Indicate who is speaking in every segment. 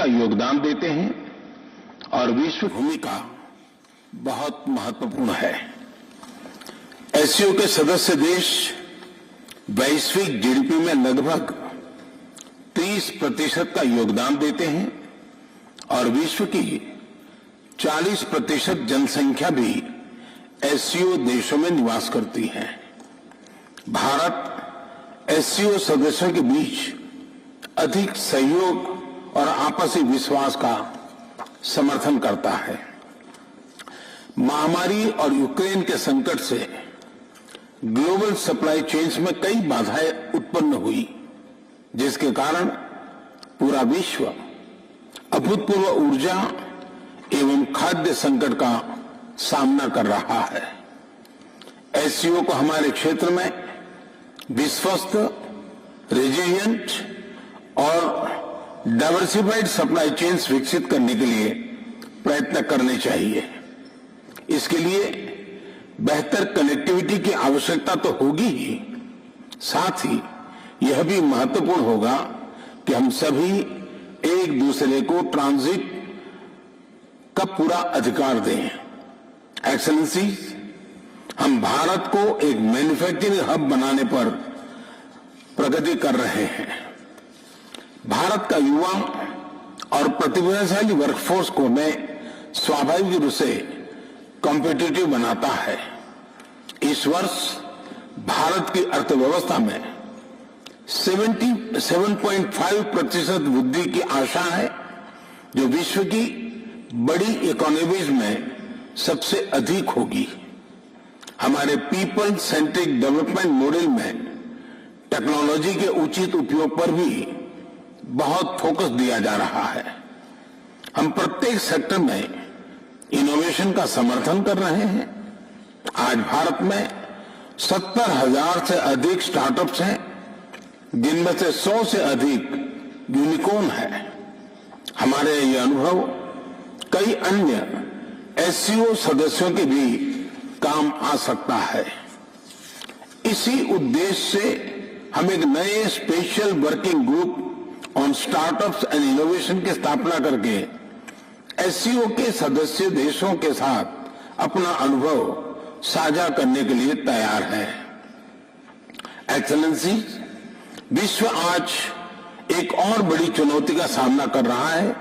Speaker 1: योगदान देते हैं और विश्व भूमिका बहुत महत्वपूर्ण है। एससीओ के सदस्य देश वैश्विक जीडीपी में लगभग 30% का योगदान देते हैं और विश्व की 40% जनसंख्या भी एससीओ देशों में निवास करती है। भारत एससीओ सदस्यों के बीच अधिक सहयोग और आपसी विश्वास का समर्थन करता है। महामारी और यूक्रेन के संकट से ग्लोबल सप्लाई चेन्स में कई बाधाएं उत्पन्न हुई, जिसके कारण पूरा विश्व अभूतपूर्व ऊर्जा एवं खाद्य संकट का सामना कर रहा है। एससीओ को हमारे क्षेत्र में विश्वस्त, रेजिलिएंट और डाइवर्सिफाइड सप्लाई चेन्स विकसित करने के लिए प्रयत्न करने चाहिए। इसके लिए बेहतर कनेक्टिविटी की आवश्यकता तो होगी ही, साथ ही यह भी महत्वपूर्ण होगा कि हम सभी एक दूसरे को ट्रांजिट का पूरा अधिकार दें। एक्सेलेंसी, हम भारत को एक मैन्युफैक्चरिंग हब बनाने पर प्रगति कर रहे हैं। भारत का युवा और प्रतिभाशाली वर्कफोर्स को मैं स्वाभाविक रूप से कॉम्पिटिटिव बनाता है। इस वर्ष भारत की अर्थव्यवस्था में 7.5% वृद्धि की आशा है, जो विश्व की बड़ी इकोनॉमीज में सबसे अधिक होगी। हमारे पीपल सेंट्रिक डेवलपमेंट मॉडल में टेक्नोलॉजी के उचित उपयोग पर भी बहुत फोकस दिया जा रहा है। हम प्रत्येक सेक्टर में इनोवेशन का समर्थन कर रहे हैं। आज भारत में 70,000 से अधिक स्टार्टअप्स हैं, जिनमें से 100 से अधिक यूनिकॉर्न है। हमारे ये अनुभव कई अन्य एससीओ सदस्यों के भी काम आ सकता है। इसी उद्देश्य से हम एक नए special working group on startups and innovation की स्थापना करके एससीओ के सदस्य देशों के साथ अपना अनुभव साझा करने के लिए तैयार है। एक्सेलेंसी, विश्व आज एक और बड़ी चुनौती का सामना कर रहा है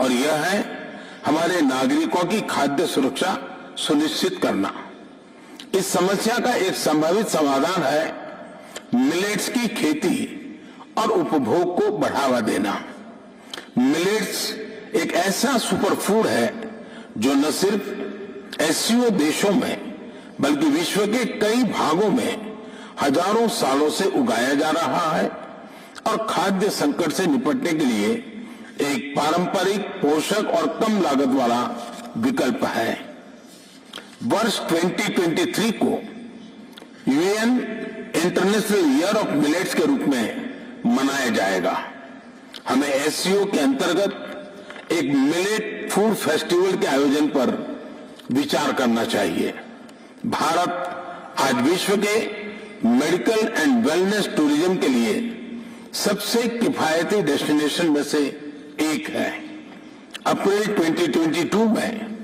Speaker 1: और यह है हमारे नागरिकों की खाद्य सुरक्षा सुनिश्चित करना। इस समस्या का एक संभावित समाधान है मिलेट्स की खेती और उपभोग को बढ़ावा देना। मिलेट्स एक ऐसा सुपरफूड है जो न सिर्फ एससीओ देशों में बल्कि विश्व के कई भागों में हजारों सालों से उगाया जा रहा है और खाद्य संकट से निपटने के लिए एक पारंपरिक, पोषक और कम लागत वाला विकल्प है। वर्ष 2023 को UN international year of millets के रूप में मनाया जाएगा। हमें एससीओ के अंतर्गत एक मिलेट फूड फेस्टिवल के आयोजन पर विचार करना चाहिए। भारत आज विश्व के मेडिकल एंड वेलनेस टूरिज्म के लिए सबसे किफायती डेस्टिनेशन में से एक है। अप्रैल 2022 में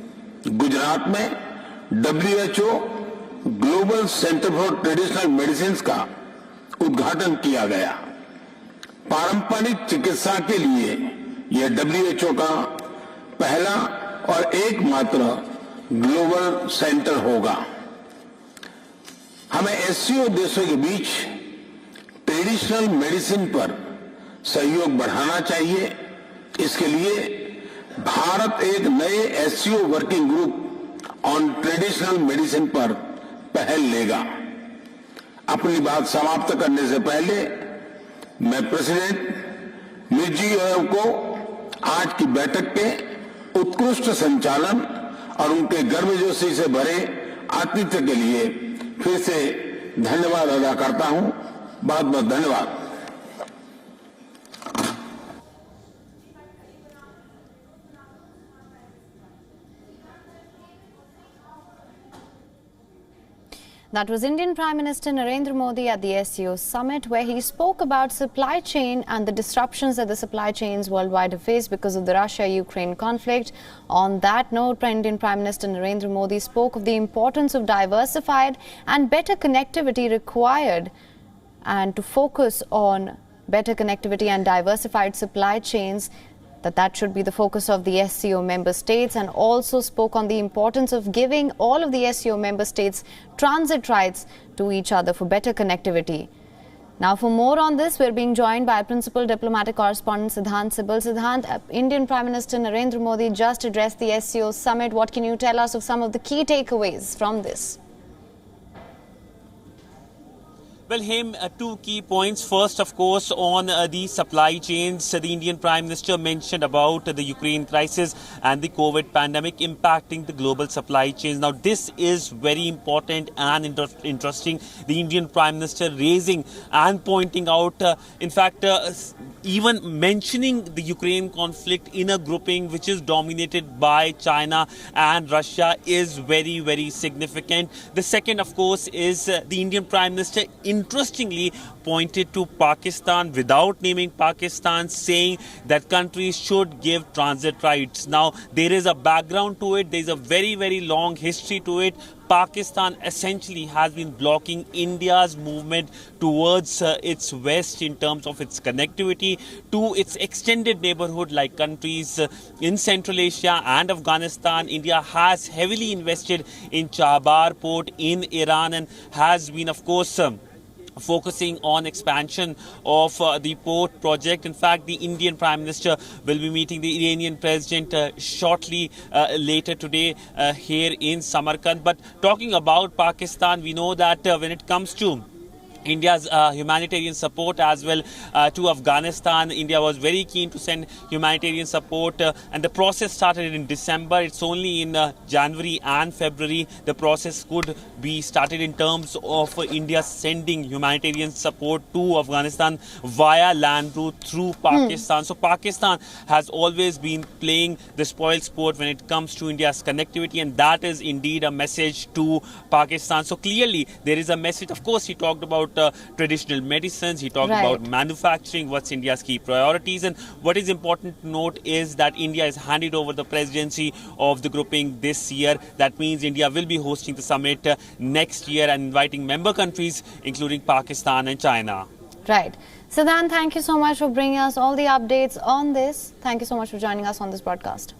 Speaker 1: गुजरात में WHO global centre for traditional medicine का उद्घाटन किया गया। पारंपरिक चिकित्सा के लिए यह WHO का पहला और एकमात्र ग्लोबल सेंटर होगा। हमें एससीओ देशों के बीच ट्रेडिशनल मेडिसिन पर सहयोग बढ़ाना चाहिए। इसके लिए भारत एक नए SCO working group on traditional medicine पर पहल लेगा। अपनी बात समाप्त करने से पहले मैं प्रेसिडेंट मिर्जियोयेव को आज की बैठक के उत्कृष्ट संचालन और उनके गर्मजोशी से भरे आतिथ्य के लिए फिर से धन्यवाद अदा करता हूं। बहुत बहुत धन्यवाद।
Speaker 2: That was Indian Prime Minister Narendra Modi at the SCO summit, where he spoke about supply chain and the disruptions that the supply chains worldwide have faced because of the Russia-Ukraine conflict. On that note, Indian Prime Minister Narendra Modi spoke of the importance of diversified and better connectivity required, and to focus on better connectivity and diversified supply chains, that should be the focus of the SCO member states, and also spoke on the importance of giving all of the SCO member states transit rights to each other for better connectivity. Now, for more on this, we're being joined by Principal Diplomatic Correspondent Siddhant Sibal. Siddhant, Indian Prime Minister Narendra Modi just addressed the SCO summit. What can you tell us of some of the key takeaways from this?
Speaker 3: Well, two key points. First, of course, on the supply chains. The Indian Prime Minister mentioned about the Ukraine crisis and the COVID pandemic impacting the global supply chains. Now, this is very important and interesting. The Indian Prime Minister raising and pointing out, in fact, even mentioning the Ukraine conflict in a grouping which is dominated by China and Russia is very, very significant. The second, of course, is the Indian Prime Minister interestingly pointed to Pakistan without naming Pakistan, saying that countries should give transit rights. Now, there is a background to it. There is a very, very long history to it. Pakistan essentially has been blocking India's movement towards its west in terms of its connectivity to its extended neighborhood like countries in Central Asia and Afghanistan. India has heavily invested in Chabahar port in Iran and has been, of course, focusing on expansion of the port project. In fact, the Indian Prime Minister will be meeting the Iranian President shortly later today here in Samarkand. But talking about Pakistan, we know that when it comes to India's humanitarian support as well to Afghanistan, India was very keen to send humanitarian support and the process started in December. It's only in January and February the process could be started in terms of India sending humanitarian support to Afghanistan via land route through Pakistan. So Pakistan has always been playing the spoil sport when it comes to India's connectivity, and that is indeed a message to Pakistan. So clearly there is a message. Of course, he talked about traditional medicines, he talked about manufacturing, what's India's key priorities, and what is important to note is that India has handed over the presidency of the grouping this year. That means India will be hosting the summit next year and inviting member countries including Pakistan and China.
Speaker 2: Right. Siddhant, thank you so much for bringing us all the updates on this. Thank you so much for joining us on this broadcast.